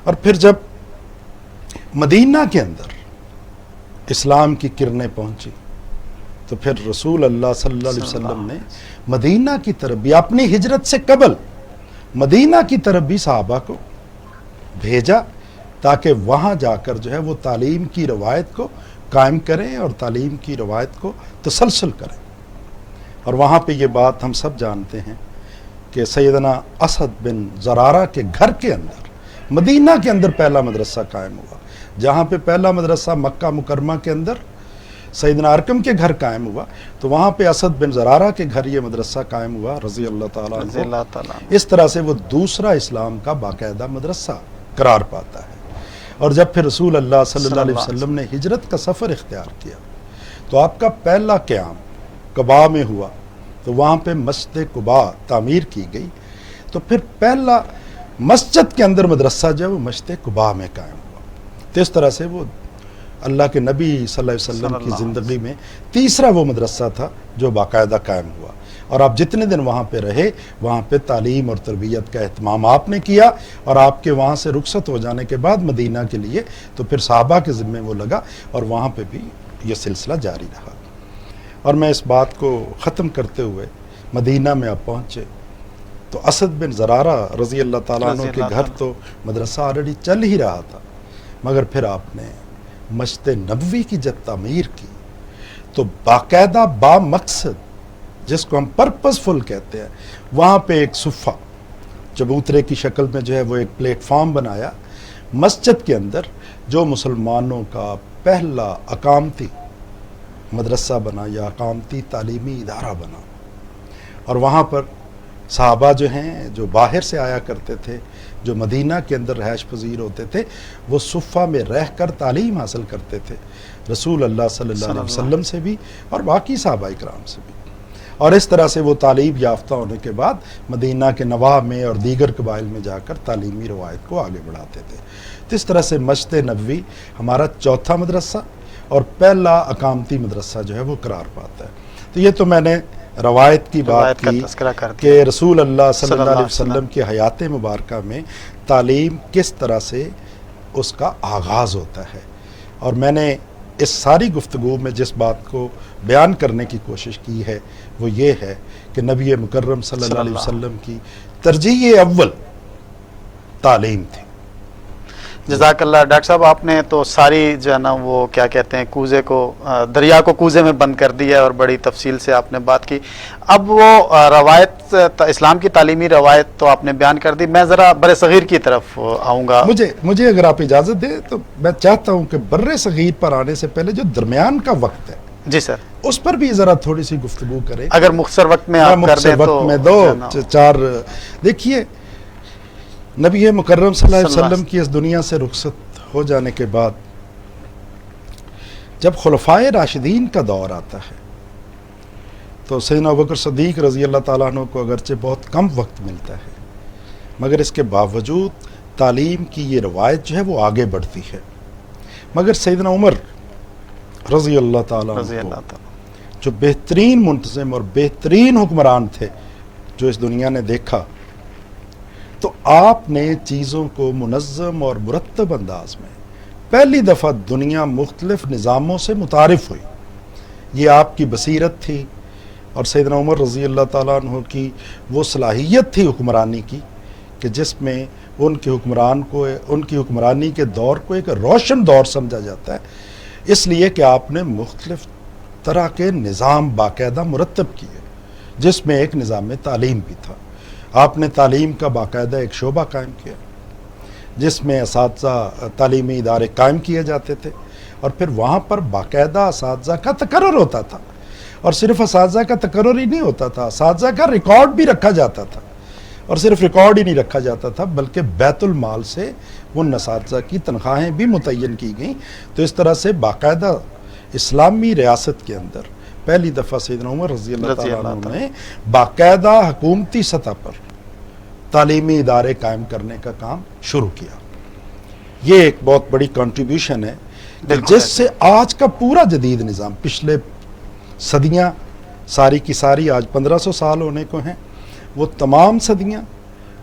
اور پھر جب مدینہ کے اندر اسلام کی کرنیں پہنچی تو پھر رسول اللہ صلی اللہ علیہ وسلم نے مدینہ کی طرف بھی اپنی ہجرت سے قبل مدینہ کی طرف بھی صحابہ کو بھیجا تاکہ وہاں جا کر جو ہے وہ تعلیم کی روایت کو قائم کریں اور تعلیم کی روایت کو تسلسل کریں. اور وہاں پہ یہ بات ہم سب جانتے ہیں کہ سیدنا اسد بن زرارہ کے گھر کے اندر مدینہ کے اندر پہلا مدرسہ قائم ہوا. جہاں پہ پہلا مدرسہ مکہ مکرمہ کے اندر سیدنا ارکم کے گھر قائم ہوا تو وہاں پہ اسد بن زرارہ کے گھر یہ مدرسہ قائم ہوا رضی اللہ تعالیٰ عنہ. اس طرح سے وہ دوسرا اسلام کا باقاعدہ مدرسہ قرار پاتا ہے. اور جب پھر رسول اللہ صلی اللہ علیہ وسلم نے ہجرت کا سفر اختیار کیا تو آپ کا پہلا قیام قباء میں ہوا تو وہاں پہ مسجد قباء تعمیر کی گئی. تو پھر پہلا مسجد کے اندر مدرسہ جو ہے وہ مسجد قباء میں قائم ہوا. تو اس طرح سے وہ اللہ کے نبی صلی اللہ علیہ وسلم کی زندگی میں تیسرا وہ مدرسہ تھا جو باقاعدہ قائم ہوا. اور آپ جتنے دن وہاں پہ رہے وہاں پہ تعلیم اور تربیت کا اہتمام آپ نے کیا. اور آپ کے وہاں سے رخصت ہو جانے کے بعد مدینہ کے لیے تو پھر صحابہ کے ذمے وہ لگا اور وہاں پہ بھی یہ سلسلہ جاری رہا. اور میں اس بات کو ختم کرتے ہوئے مدینہ میں آپ پہنچے تو اسد بن زرارہ رضی اللہ تعالیٰ عنہ کے گھر تو مدرسہ آلریڈی چل ہی رہا تھا مگر پھر آپ نے مسجد نبوی کی جب تعمیر کی تو باقاعدہ با مقصد جس کو ہم پرپس فل کہتے ہیں وہاں پہ ایک صفہ چبوترے کی شکل میں جو ہے وہ ایک پلیٹ فارم بنایا مسجد کے اندر جو مسلمانوں کا پہلا اقامتی مدرسہ بنا یا اقامتی تعلیمی ادارہ بنا. اور وہاں پر صحابہ جو ہیں جو باہر سے آیا کرتے تھے جو مدینہ کے اندر رہائش پذیر ہوتے تھے وہ صفہ میں رہ کر تعلیم حاصل کرتے تھے رسول اللہ صلی اللہ علیہ وسلم سے بھی اور باقی صحابہ کرام سے بھی. اور اس طرح سے وہ تعلیم یافتہ ہونے کے بعد مدینہ کے نواح میں اور دیگر قبائل میں جا کر تعلیمی روایت کو آگے بڑھاتے تھے. تو اس طرح سے مسجد نبوی ہمارا چوتھا مدرسہ اور پہلا اقامتی مدرسہ جو ہے وہ قرار پاتا ہے. تو یہ تو میں نے روایت کی بات کی کہ رسول اللہ صلی اللہ علیہ وسلم کی حیات مبارکہ میں تعلیم کس طرح سے اس کا آغاز ہوتا ہے. اور میں نے اس ساری گفتگو میں جس بات کو بیان کرنے کی کوشش کی ہے وہ یہ ہے کہ نبی مکرم صلی اللہ علیہ وسلم کی ترجیح اول تعلیم تھی. جزاک اللہ. ڈاکٹر صاحب آپ نے تو ساری جو ہے نا وہ کیا کہتے ہیں کوزے کو دریا کو کوزے میں بند کر دیا اور بڑی تفصیل سے آپ نے بات کی. اب وہ روایت اسلام کی تعلیمی روایت تو آپ نے بیان کر دی. میں ذرا بر صغیر کی طرف آؤں گا. مجھے اگر آپ اجازت دیں تو میں چاہتا ہوں کہ بر صغیر پر آنے سے پہلے جو درمیان کا وقت ہے جی سر اس پر بھی ذرا تھوڑی سی گفتگو کریں. اگر مختصر وقت میں آپ کر دیں تو دو چار. دیکھیے نبی مکرم صلی اللہ علیہ وسلم کی اس دنیا سے رخصت ہو جانے کے بعد جب خلفائے راشدین کا دور آتا ہے تو سیدنا ابوبکر صدیق رضی اللہ تعالیٰ عنہ کو اگرچہ بہت کم وقت ملتا ہے مگر اس کے باوجود تعلیم کی یہ روایت جو ہے وہ آگے بڑھتی ہے. مگر سیدنا عمر رضی اللہ تعالیٰ عنہ جو بہترین منتظم اور بہترین حکمران تھے جو اس دنیا نے دیکھا تو آپ نے چیزوں کو منظم اور مرتب انداز میں پہلی دفعہ دنیا مختلف نظاموں سے متعارف ہوئی. یہ آپ کی بصیرت تھی اور سیدنا عمر رضی اللہ تعالیٰ عنہ کی وہ صلاحیت تھی حکمرانی کی کہ جس میں ان کی حکمرانی کے دور کو ایک روشن دور سمجھا جاتا ہے اس لیے کہ آپ نے مختلف طرح کے نظام باقاعدہ مرتب کیے جس میں ایک نظام تعلیم بھی تھا. آپ نے تعلیم کا باقاعدہ ایک شعبہ قائم کیا جس میں اساتذہ تعلیمی ادارے قائم کیے جاتے تھے اور پھر وہاں پر باقاعدہ اساتذہ کا تقرر ہوتا تھا. اور صرف اساتذہ کا تقرر ہی نہیں ہوتا تھا اساتذہ کا ریکارڈ بھی رکھا جاتا تھا. اور صرف ریکارڈ ہی نہیں رکھا جاتا تھا بلکہ بیت المال سے ان اساتذہ کی تنخواہیں بھی متعین کی گئیں. تو اس طرح سے باقاعدہ اسلامی ریاست کے اندر پہلی دفعہ سیدنا عمر رضی اللہ تعالیٰ عنہ نے باقاعدہ حکومتی سطح پر تعلیمی ادارے قائم کرنے کا کام شروع کیا. یہ ایک بہت بڑی کنٹریبیوشن ہے جس سے آج کا پورا جدید نظام پچھلے صدیاں ساری کی ساری آج 1500 سال ہونے کو ہیں وہ تمام صدیاں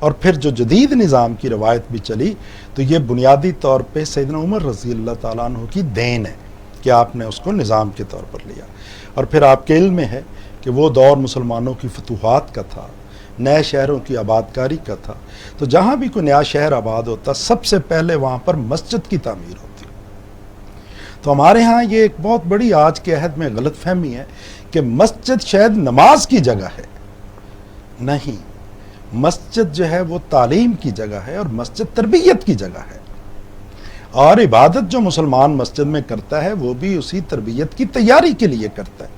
اور پھر جو جدید نظام کی روایت بھی چلی تو یہ بنیادی طور پہ سیدنا عمر رضی اللہ تعالیٰ عنہ کی دین ہے کہ آپ نے اس کو نظام کے طور پر لیا. اور پھر آپ کے علم میں ہے کہ وہ دور مسلمانوں کی فتوحات کا تھا, نئے شہروں کی آباد کاری کا تھا. تو جہاں بھی کوئی نیا شہر آباد ہوتا سب سے پہلے وہاں پر مسجد کی تعمیر ہوتی. تو ہمارے ہاں یہ ایک بہت بڑی آج کے عہد میں غلط فہمی ہے کہ مسجد شاید نماز کی جگہ ہے. نہیں, مسجد جو ہے وہ تعلیم کی جگہ ہے اور مسجد تربیت کی جگہ ہے. اور عبادت جو مسلمان مسجد میں کرتا ہے وہ بھی اسی تربیت کی تیاری کے لیے کرتا ہے.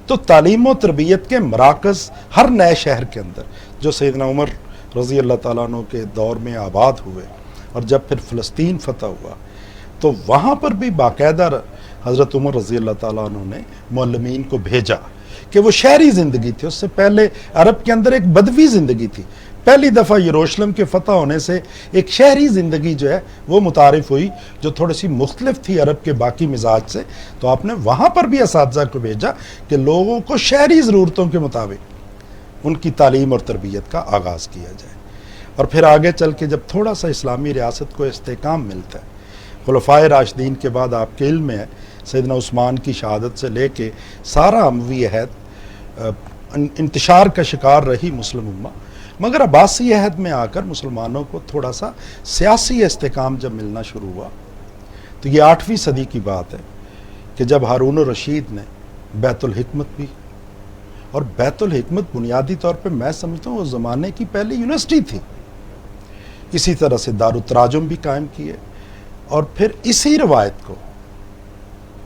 تو تعلیم و تربیت کے مراکز ہر نئے شہر کے اندر جو سیدنا عمر رضی اللہ تعالیٰ عنہ کے دور میں آباد ہوئے اور جب پھر فلسطین فتح ہوا تو وہاں پر بھی باقاعدہ حضرت عمر رضی اللہ تعالیٰ عنہ نے معلمین کو بھیجا کہ وہ شہری زندگی تھی. اس سے پہلے عرب کے اندر ایک بدوی زندگی تھی. پہلی دفعہ یروشلم کے فتح ہونے سے ایک شہری زندگی جو ہے وہ متعارف ہوئی جو تھوڑی سی مختلف تھی عرب کے باقی مزاج سے. تو آپ نے وہاں پر بھی اساتذہ کو بھیجا کہ لوگوں کو شہری ضرورتوں کے مطابق ان کی تعلیم اور تربیت کا آغاز کیا جائے. اور پھر آگے چل کے جب تھوڑا سا اسلامی ریاست کو استحکام ملتا ہے, خلفائے راشدین کے بعد آپ کے علم میں ہے سیدنا عثمان کی شہادت سے لے کے سارا اموی عہد انتشار کا شکار رہی مسلم امہ, مگر عباسی عہد میں آ کر مسلمانوں کو تھوڑا سا سیاسی استحکام جب ملنا شروع ہوا تو یہ 8ویں صدی کی بات ہے کہ جب ہارون الرشید نے بیت الحکمت بھی, اور بیت الحکمت بنیادی طور پہ میں سمجھتا ہوں اس زمانے کی پہلی یونیورسٹی تھی. اسی طرح سے دارالتراجم بھی قائم کیے اور پھر اسی روایت کو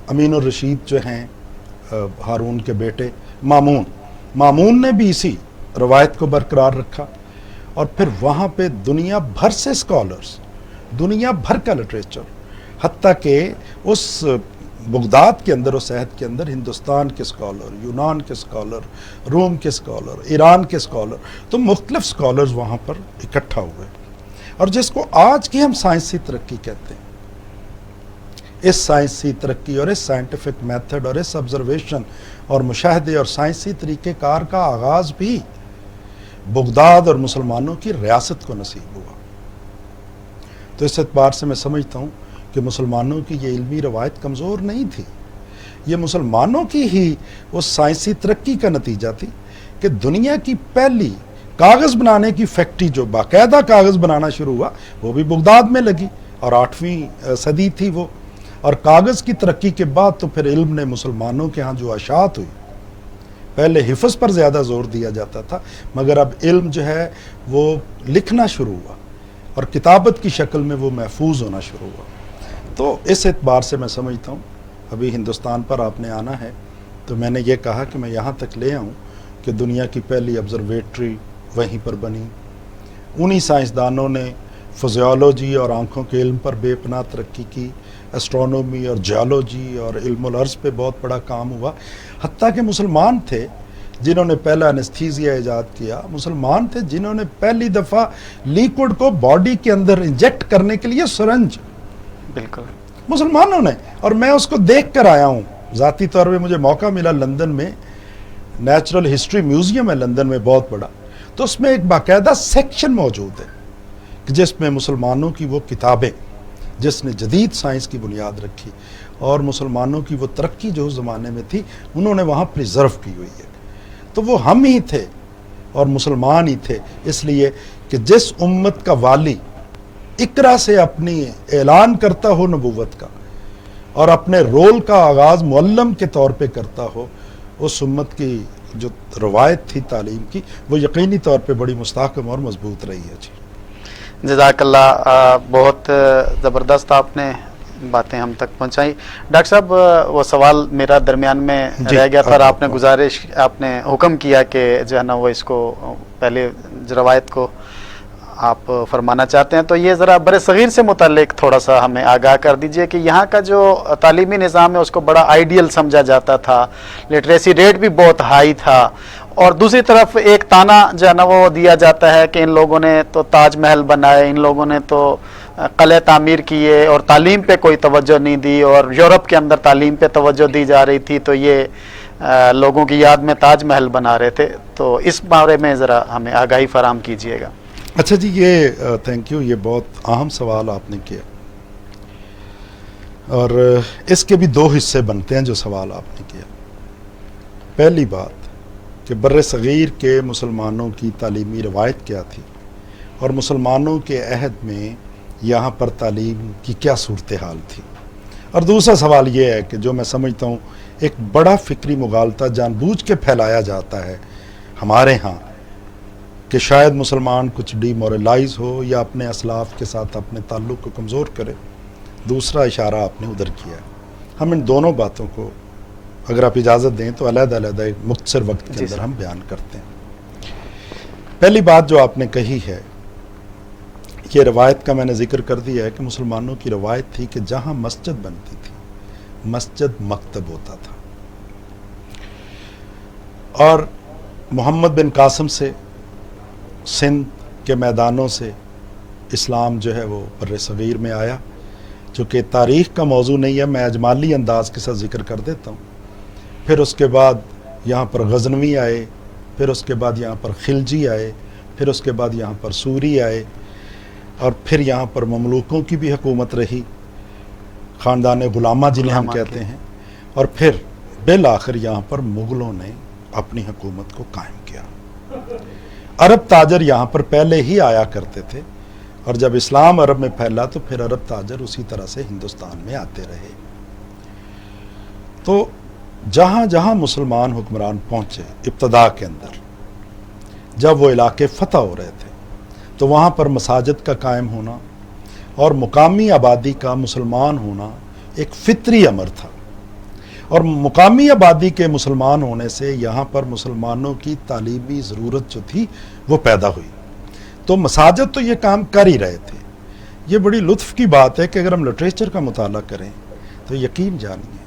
امین الرشید جو ہیں ہارون کے بیٹے مامون نے بھی اسی روایت کو برقرار رکھا. اور پھر وہاں پہ دنیا بھر سے سکالرز, دنیا بھر کا لٹریچر, حتیٰ کہ اس بغداد کے اندر, اس عہد کے اندر ہندوستان کے سکالر, یونان کے سکالر, روم کے سکالر, ایران کے سکالر, تو مختلف سکالرز وہاں پر اکٹھا ہوئے. اور جس کو آج کی ہم سائنسی ترقی کہتے ہیں, اس سائنسی ترقی اور اس سائنٹیفک میتھڈ اور اس آبزرویشن اور مشاہدے اور سائنسی طریقہ کار کا آغاز بھی بغداد اور مسلمانوں کی ریاست کو نصیب ہوا. تو اس اعتبار سے میں سمجھتا ہوں کہ مسلمانوں کی یہ علمی روایت کمزور نہیں تھی, یہ مسلمانوں کی ہی اس سائنسی ترقی کا نتیجہ تھی کہ دنیا کی پہلی کاغذ بنانے کی فیکٹری جو باقاعدہ کاغذ بنانا شروع ہوا وہ بھی بغداد میں لگی اور 8ویں صدی تھی وہ. اور کاغذ کی ترقی کے بعد تو پھر علم نے مسلمانوں کے ہاں جو اشاعت ہوئی, پہلے حفظ پر زیادہ زور دیا جاتا تھا مگر اب علم جو ہے وہ لکھنا شروع ہوا اور کتابت کی شکل میں وہ محفوظ ہونا شروع ہوا. تو اس اعتبار سے میں سمجھتا ہوں ابھی ہندوستان پر آپ نے آنا ہے تو میں نے یہ کہا کہ میں یہاں تک لے آؤں کہ دنیا کی پہلی آبزرویٹری وہیں پر بنی. انہی سائنسدانوں نے فزیولوجی اور آنکھوں کے علم پر بے پناہ ترقی کی, اسٹرونومی اور جیولوجی اور علم الارض پہ بہت بڑا کام ہوا. حتیٰ کہ مسلمان تھے جنہوں نے پہلا انستھیزیا ایجاد کیا, مسلمان تھے جنہوں نے پہلی دفعہ لیکوڈ کو باڈی کے اندر انجیکٹ کرنے کے لیے سرنج, بالکل مسلمانوں نے. اور میں اس کو دیکھ کر آیا ہوں, ذاتی طور پہ مجھے موقع ملا, لندن میں نیچرل ہسٹری میوزیم ہے لندن میں بہت بڑا, تو اس میں ایک باقاعدہ سیکشن موجود ہے جس میں مسلمانوں کی وہ کتابیں جس نے جدید سائنس کی بنیاد رکھی اور مسلمانوں کی وہ ترقی جو اس زمانے میں تھی انہوں نے وہاں پریزرو کی ہوئی ہے. تو وہ ہم ہی تھے اور مسلمان ہی تھے, اس لیے کہ جس امت کا والی اقرا سے اپنی اعلان کرتا ہو نبوت کا اور اپنے رول کا آغاز معلم کے طور پہ کرتا ہو, اس امت کی جو روایت تھی تعلیم کی وہ یقینی طور پہ بڑی مستحکم اور مضبوط رہی ہے. جی جزاک اللہ, بہت زبردست آپ نے باتیں ہم تک پہنچائی. ڈاکٹر صاحب وہ سوال میرا درمیان میں رہ گیا تھا اور آپ نے گزارش, آپ نے حکم کیا کہ جو ہے نا وہ اس کو پہلے روایت کو آپ فرمانا چاہتے ہیں, تو یہ ذرا بر صغیر سے متعلق تھوڑا سا ہمیں آگاہ کر دیجئے کہ یہاں کا جو تعلیمی نظام ہے اس کو بڑا آئیڈیل سمجھا جاتا تھا, لٹریسی ریٹ بھی بہت ہائی تھا, اور دوسری طرف ایک تانا جو ہے نا وہ دیا جاتا ہے کہ ان لوگوں نے تو تاج محل بنائے, ان لوگوں نے تو قلعے تعمیر کیے اور تعلیم پہ کوئی توجہ نہیں دی, اور یورپ کے اندر تعلیم پہ توجہ دی جا رہی تھی تو یہ لوگوں کی یاد میں تاج محل بنا رہے تھے. تو اس بارے میں ذرا ہمیں آگاہی فراہم کیجیے گا. اچھا جی، یہ تھینک یو، یہ بہت اہم سوال آپ نے کیا، اور اس کے بھی دو حصے بنتے ہیں جو سوال آپ نے کیا۔ پہلی بات کہ بر صغیر کے مسلمانوں کی تعلیمی روایت کیا تھی اور مسلمانوں کے عہد میں یہاں پر تعلیم کی کیا صورتحال تھی، اور دوسرا سوال یہ ہے کہ جو میں سمجھتا ہوں ایک بڑا فکری مغالطہ جان بوجھ کے پھیلایا جاتا ہے ہمارے ہاں کہ شاید مسلمان کچھ ڈی مورلائز ہو یا اپنے اسلاف کے ساتھ اپنے تعلق کو کمزور کرے۔ دوسرا اشارہ آپ نے ادھر کیا ہے۔ ہم ان دونوں باتوں کو اگر آپ اجازت دیں تو علیحدہ علیحدہ ایک مختصر وقت کے اندر ہم بیان کرتے ہیں۔ پہلی بات جو آپ نے کہی ہے، یہ روایت کا میں نے ذکر کر دیا ہے کہ مسلمانوں کی روایت تھی کہ جہاں مسجد بنتی تھی مسجد مکتب ہوتا تھا، اور محمد بن قاسم سے سندھ کے میدانوں سے اسلام جو ہے وہ بر صغیر میں آیا، چونکہ تاریخ کا موضوع نہیں ہے، میں اجمالی انداز کے ساتھ ذکر کر دیتا ہوں۔ پھر اس کے بعد یہاں پر غزنوی آئے، پھر اس کے بعد یہاں پر خلجی آئے، پھر اس کے بعد یہاں پر سوری آئے، اور پھر یہاں پر مملوکوں کی بھی حکومت رہی، خاندان غلامہ جنہیں ہم کہتے ہیں، اور پھر بالآخر یہاں پر مغلوں نے اپنی حکومت کو قائم کیا۔ عرب تاجر یہاں پر پہلے ہی آیا کرتے تھے، اور جب اسلام عرب میں پھیلا تو پھر عرب تاجر اسی طرح سے ہندوستان میں آتے رہے۔ تو جہاں جہاں مسلمان حکمران پہنچے ابتدا کے اندر، جب وہ علاقے فتح ہو رہے تھے تو وہاں پر مساجد کا قائم ہونا اور مقامی آبادی کا مسلمان ہونا ایک فطری امر تھا، اور مقامی آبادی کے مسلمان ہونے سے یہاں پر مسلمانوں کی تعلیمی ضرورت جو تھی وہ پیدا ہوئی، تو مساجد تو یہ کام کر ہی رہے تھے۔ یہ بڑی لطف کی بات ہے کہ اگر ہم لٹریچر کا مطالعہ کریں تو یقین جانیے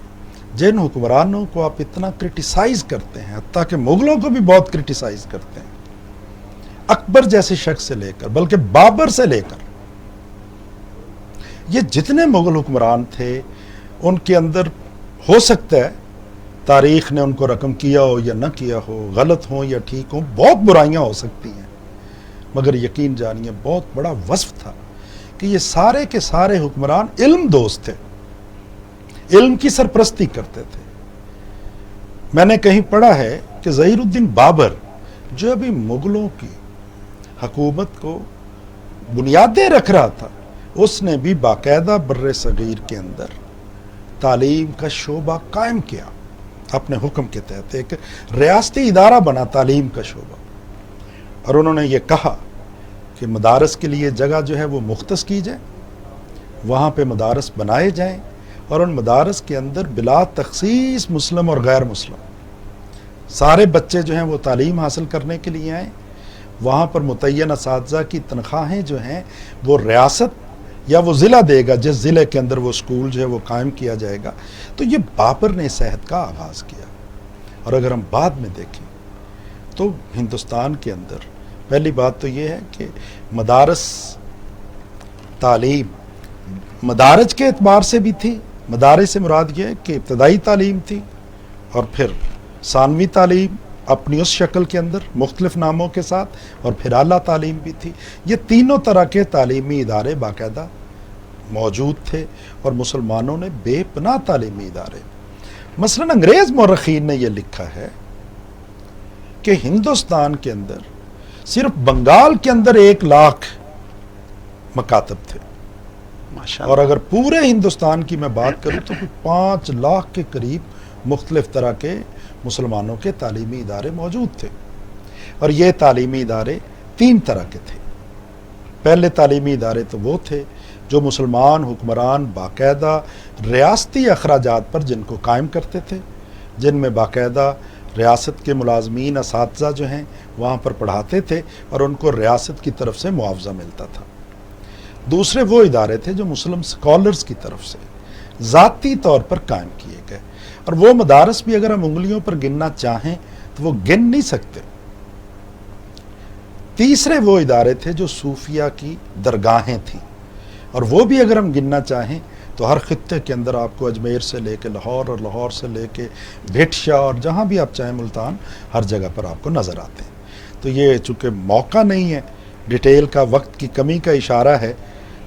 جن حکمرانوں کو آپ اتنا کرٹیسائز کرتے ہیں، حتیٰ کہ مغلوں کو بھی بہت کرٹیسائز کرتے ہیں، اکبر جیسے شخص سے لے کر بلکہ بابر سے لے کر یہ جتنے مغل حکمران تھے، ان کے اندر ہو سکتا ہے تاریخ نے ان کو رقم کیا ہو یا نہ کیا ہو، غلط ہوں یا ٹھیک ہوں، بہت برائیاں ہو سکتی ہیں، مگر یقین جانیے بہت بڑا وصف تھا کہ یہ سارے کے سارے حکمران علم دوست تھے، علم کی سرپرستی کرتے تھے۔ میں نے کہیں پڑھا ہے کہ ظہیر الدین بابر جو ابھی مغلوں کی حکومت کو بنیادیں رکھ رہا تھا، اس نے بھی باقاعدہ بر صغیر کے اندر تعلیم کا شعبہ قائم کیا، اپنے حکم کے تحت ایک ریاستی ادارہ بنا تعلیم کا شعبہ، اور انہوں نے یہ کہا کہ مدارس کے لیے جگہ جو ہے وہ مختص کی جائے، وہاں پہ مدارس بنائے جائیں، اور ان مدارس کے اندر بلا تخصیص مسلم اور غیر مسلم سارے بچے جو ہیں وہ تعلیم حاصل کرنے کے لیے آئیں۔ وہاں پر متعین اساتذہ کی تنخواہیں جو ہیں وہ ریاست یا وہ ضلع دے گا، جس ضلع کے اندر وہ اسکول جو ہے وہ قائم کیا جائے گا۔ تو یہ بابر نے صحت کا آغاز کیا، اور اگر ہم بعد میں دیکھیں تو ہندوستان کے اندر پہلی بات تو یہ ہے کہ مدارس تعلیم مدارج کے اعتبار سے بھی تھی، مدارس سے مراد یہ ہے کہ ابتدائی تعلیم تھی، اور پھر ثانوی تعلیم اپنی اس شکل کے اندر مختلف ناموں کے ساتھ، اور پھر اعلیٰ تعلیم بھی تھی۔ یہ تینوں طرح کے تعلیمی ادارے باقاعدہ موجود تھے، اور مسلمانوں نے بے پناہ تعلیمی ادارے، مثلاً انگریز مورخین نے یہ لکھا ہے کہ ہندوستان کے اندر صرف بنگال کے اندر 1 لاکھ مکاتب تھے، اور اگر پورے ہندوستان کی میں بات کروں تو 5 لاکھ کے قریب مختلف طرح کے مسلمانوں کے تعلیمی ادارے موجود تھے، اور یہ تعلیمی ادارے 3 طرح کے تھے۔ پہلے تعلیمی ادارے تو وہ تھے جو مسلمان حکمران باقاعدہ ریاستی اخراجات پر جن کو قائم کرتے تھے، جن میں باقاعدہ ریاست کے ملازمین اساتذہ جو ہیں وہاں پر پڑھاتے تھے، اور ان کو ریاست کی طرف سے معاوضہ ملتا تھا۔ دوسرے وہ ادارے تھے جو مسلم سکولرز کی طرف سے ذاتی طور پر قائم کیے گئے، اور وہ مدارس بھی اگر ہم انگلیوں پر گننا چاہیں تو وہ گن نہیں سکتے۔ تیسرے وہ ادارے تھے جو صوفیہ کی درگاہیں تھیں، اور وہ بھی اگر ہم گننا چاہیں تو ہر خطے کے اندر آپ کو اجمیر سے لے کے لاہور، اور لاہور سے لے کے بھٹشا، اور جہاں بھی آپ چاہیں ملتان، ہر جگہ پر آپ کو نظر آتے ہیں۔ تو یہ چونکہ موقع نہیں ہے ڈیٹیل کا، وقت کی کمی کا اشارہ ہے،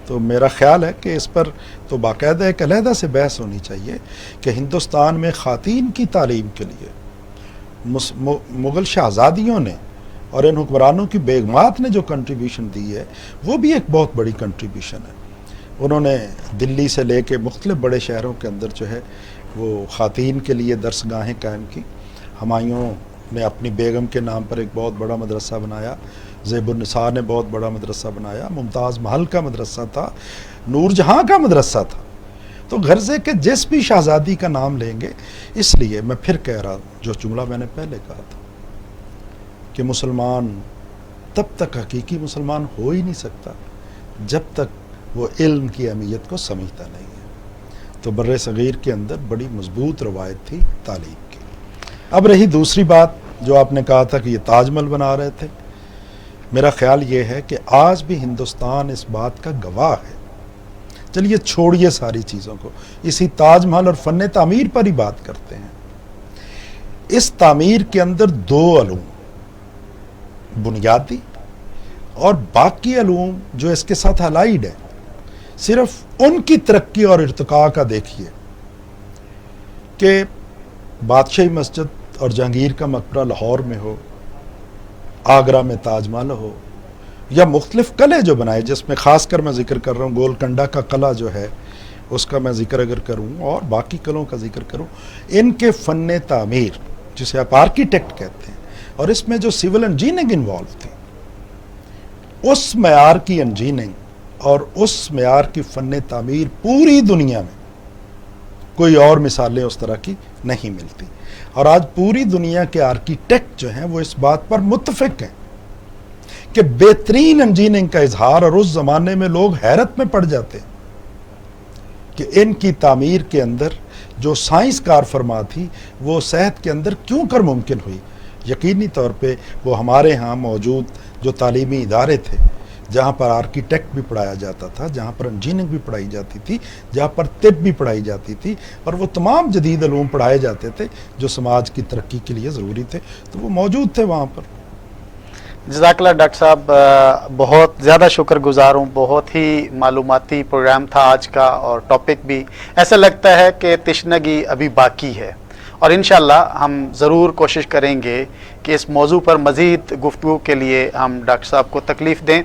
تو میرا خیال ہے کہ اس پر تو باقاعدہ ایک علیحدہ سے بحث ہونی چاہیے کہ ہندوستان میں خواتین کی تعلیم کے لیے مغل شہزادیوں نے اور ان حکمرانوں کی بیگمات نے جو کنٹریبیوشن دی ہے وہ بھی ایک بہت بڑی کنٹریبیوشن ہے. انہوں نے دلی سے لے کے مختلف بڑے شہروں کے اندر جو ہے وہ خواتین کے لیے درس گاہیں قائم کی. ہمایوں نے اپنی بیگم کے نام پر ایک بہت بڑا مدرسہ بنایا، زیب النساء نے بہت بڑا مدرسہ بنایا، ممتاز محل کا مدرسہ تھا، نور جہاں کا مدرسہ تھا. تو غرض ہے کہ جس بھی شہزادی کا نام لیں گے، اس لیے میں پھر کہہ رہا ہوں جو جملہ میں نے پہلے کہا تھا کہ مسلمان تب تک حقیقی مسلمان ہو ہی نہیں سکتا جب تک وہ علم کی اہمیت کو سمجھتا نہیں ہے. تو بر صغیر کے اندر بڑی مضبوط روایت تھی تعلیم کی. اب رہی دوسری بات جو آپ نے کہا تھا کہ یہ تاج محل بنا رہے تھے، میرا خیال یہ ہے کہ آج بھی ہندوستان اس بات کا گواہ ہے. چلیے چھوڑیے ساری چیزوں کو، اسی تاج محل اور فن تعمیر پر ہی بات کرتے ہیں. اس تعمیر کے اندر دو علوم، بنیادی اور باقی علوم جو اس کے ساتھ الائیڈ ہیں، صرف ان کی ترقی اور ارتقاء کا دیکھیے کہ بادشاہی مسجد اور جہانگیر کا مقبرہ لاہور میں ہو، آگرہ میں تاج محل ہو، یا مختلف قلعے جو بنائے، جس میں خاص کر میں ذکر کر رہا ہوں گولکنڈہ کا قلعہ جو ہے اس کا میں ذکر اگر کروں اور باقی قلعوں کا ذکر کروں، ان کے فن تعمیر جسے آپ آرکیٹیکٹ کہتے ہیں اور اس میں جو سول انجینئرنگ انوالو تھی، اس معیار کی انجینئرنگ اور اس معیار کی فن تعمیر پوری دنیا میں کوئی اور مثالیں اس طرح کی نہیں ملتی. اور آج پوری دنیا کے آرکیٹیکٹ جو ہیں وہ اس بات پر متفق ہیں کہ بہترین انجینئرنگ کا اظہار، اور اس زمانے میں لوگ حیرت میں پڑ جاتے کہ ان کی تعمیر کے اندر جو سائنس کار فرما تھی وہ صحت کے اندر کیوں کر ممکن ہوئی. یقینی طور پہ وہ ہمارے ہاں موجود جو تعلیمی ادارے تھے جہاں پر آرکیٹیکٹ بھی پڑھایا جاتا تھا، جہاں پر انجینئرنگ بھی پڑھائی جاتی تھی، جہاں پر طب بھی پڑھائی جاتی تھی، اور وہ تمام جدید علوم پڑھائے جاتے تھے جو سماج کی ترقی کے لیے ضروری تھے، تو وہ موجود تھے وہاں پر. جزاک اللہ ڈاکٹر صاحب، بہت زیادہ شکر گزار ہوں. بہت ہی معلوماتی پروگرام تھا آج کا، اور ٹاپک بھی ایسا لگتا ہے کہ تشنگی ابھی باقی ہے، اور انشاءاللہ ہم ضرور کوشش کریں گے کہ اس موضوع پر مزید گفتگو کے لیے ہم ڈاکٹر صاحب کو تکلیف دیں.